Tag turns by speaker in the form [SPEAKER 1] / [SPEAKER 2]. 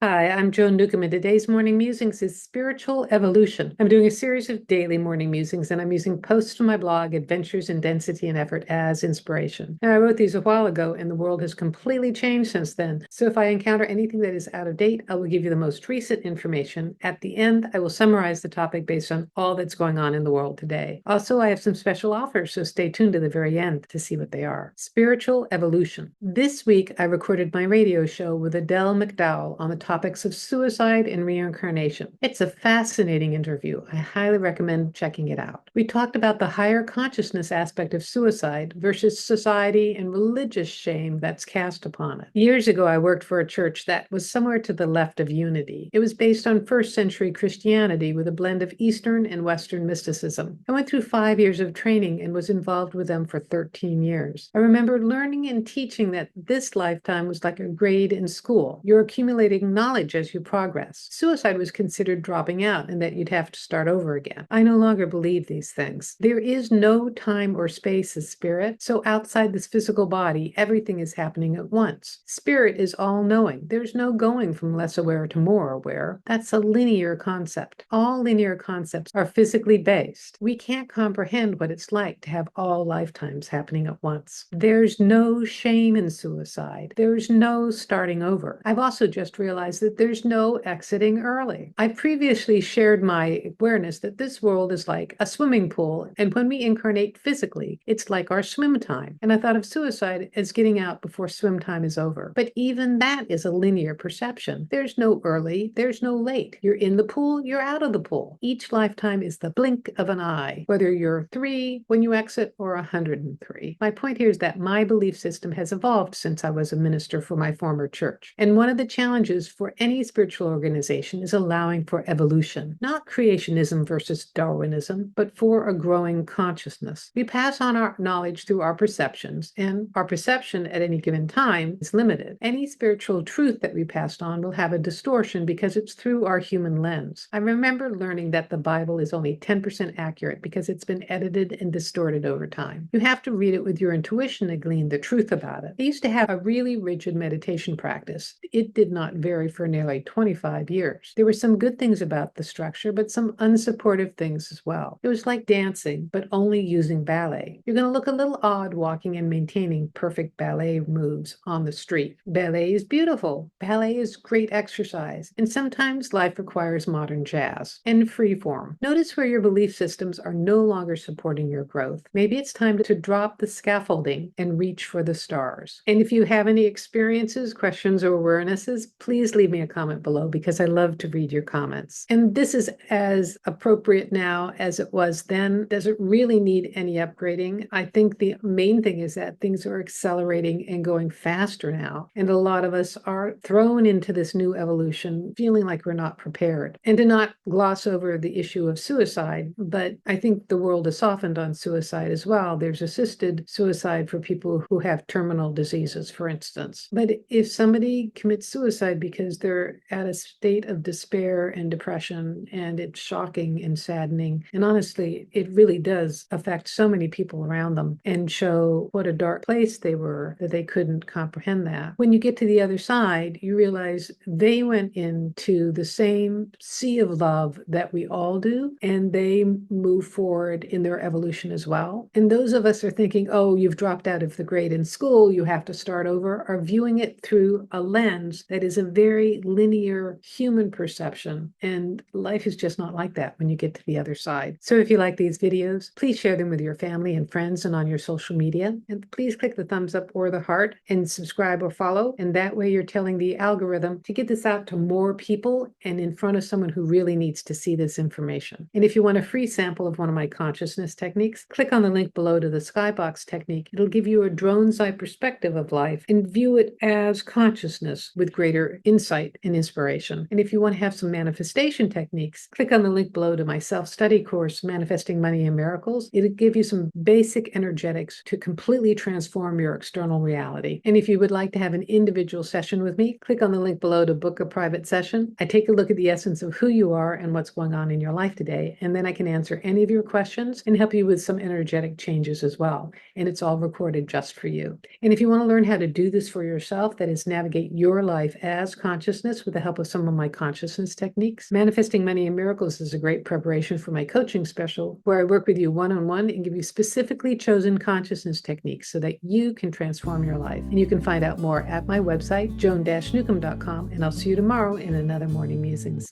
[SPEAKER 1] Hi, I'm Joan Newcomb, and today's morning musings is spiritual evolution. I'm doing a series of daily morning musings, and I'm using posts from my blog, Adventures in Density and Effort, as inspiration. Now, I wrote these a while ago, and the world has completely changed since then. So if I encounter anything that is out of date, I will give you the most recent information. At the end, I will summarize the topic based on all that's going on in the world today. Also, I have some special offers, so stay tuned to the very end to see what they are. Spiritual evolution. This week, I recorded my radio show with Adele McDowell on the topics of suicide and reincarnation. It's a fascinating interview. I highly recommend checking it out. We talked about the higher consciousness aspect of suicide versus society and religious shame that's cast upon it. Years ago, I worked for a church that was somewhere to the left of unity. It was based on first century Christianity with a blend of Eastern and Western mysticism. I went through 5 years of training and was involved with them for 13 years. I remember learning and teaching that this lifetime was like a grade in school. You're accumulating knowledge as you progress. Suicide was considered dropping out and that you'd have to start over again. I no longer believe these things. There is no time or space as spirit, so outside this physical body, everything is happening at once. Spirit is all-knowing. There's no going from less aware to more aware. That's a linear concept. All linear concepts are physically based. We can't comprehend what it's like to have all lifetimes happening at once. There's no shame in suicide. There's no starting over. I've also just realized that there's no exiting early. I previously shared my awareness that this world is like a swimming pool, and when we incarnate physically, it's like our swim time. And I thought of suicide as getting out before swim time is over. But even that is a linear perception. There's no early, there's no late. You're in the pool, you're out of the pool. Each lifetime is the blink of an eye, whether you're 3 when you exit or 103. My point here is that my belief system has evolved since I was a minister for my former church. And one of the challenges for any spiritual organization is allowing for evolution, not creationism versus Darwinism, but for a growing consciousness. We pass on our knowledge through our perceptions, and our perception at any given time is limited. Any spiritual truth that we passed on will have a distortion because it's through our human lens. I remember learning that the Bible is only 10% accurate because it's been edited and distorted over time. You have to read it with your intuition to glean the truth about it. I used to have a really rigid meditation practice. It did not vary for nearly 25 years. There were some good things about the structure, but some unsupportive things as well. It was like dancing, but only using ballet. You're going to look a little odd walking and maintaining perfect ballet moves on the street. Ballet is beautiful. Ballet is great exercise. And sometimes life requires modern jazz and free form. Notice where your belief systems are no longer supporting your growth. Maybe it's time to drop the scaffolding and reach for the stars. And if you have any experiences, questions, or awarenesses, please leave me a comment below because I love to read your comments. And this is as appropriate now as it was then. Does it really need any upgrading? I think the main thing is that things are accelerating and going faster now. And a lot of us are thrown into this new evolution feeling like we're not prepared. And to not gloss over the issue of suicide, but I think the world has softened on suicide as well. There's assisted suicide for people who have terminal diseases, for instance. But if somebody commits suicide because they're at a state of despair and depression, and it's shocking and saddening, and honestly, it really does affect so many people around them and show what a dark place they were, that they couldn't comprehend that. When you get to the other side, you realize they went into the same sea of love that we all do, and they move forward in their evolution as well. And those of us are thinking, oh, you've dropped out of the grade in school, you have to start over, are viewing it through a lens that is a very linear human perception. And life is just not like that when you get to the other side. So if you like these videos, please share them with your family and friends and on your social media. And please click the thumbs up or the heart and subscribe or follow. And that way you're telling the algorithm to get this out to more people and in front of someone who really needs to see this information. And if you want a free sample of one of my consciousness techniques, click on the link below to the skybox technique. It'll give you a drone's eye perspective of life and view it as consciousness with greater insight and inspiration. And if you want to have some manifestation techniques, click on the link below to my self-study course, Manifesting Money and Miracles. It'll give you some basic energetics to completely transform your external reality. And if you would like to have an individual session with me, click on the link below to book a private session. I take a look at the essence of who you are and what's going on in your life today, and then I can answer any of your questions and help you with some energetic changes as well. And it's all recorded just for you. And if you want to learn how to do this for yourself, that is, navigate your life as consciousness with the help of some of my consciousness techniques. Manifesting Money and Miracles is a great preparation for my coaching special, where I work with you one-on-one and give you specifically chosen consciousness techniques so that you can transform your life. And you can find out more at my website, joan-newcomb.com, and I'll see you tomorrow in another Morning Musings.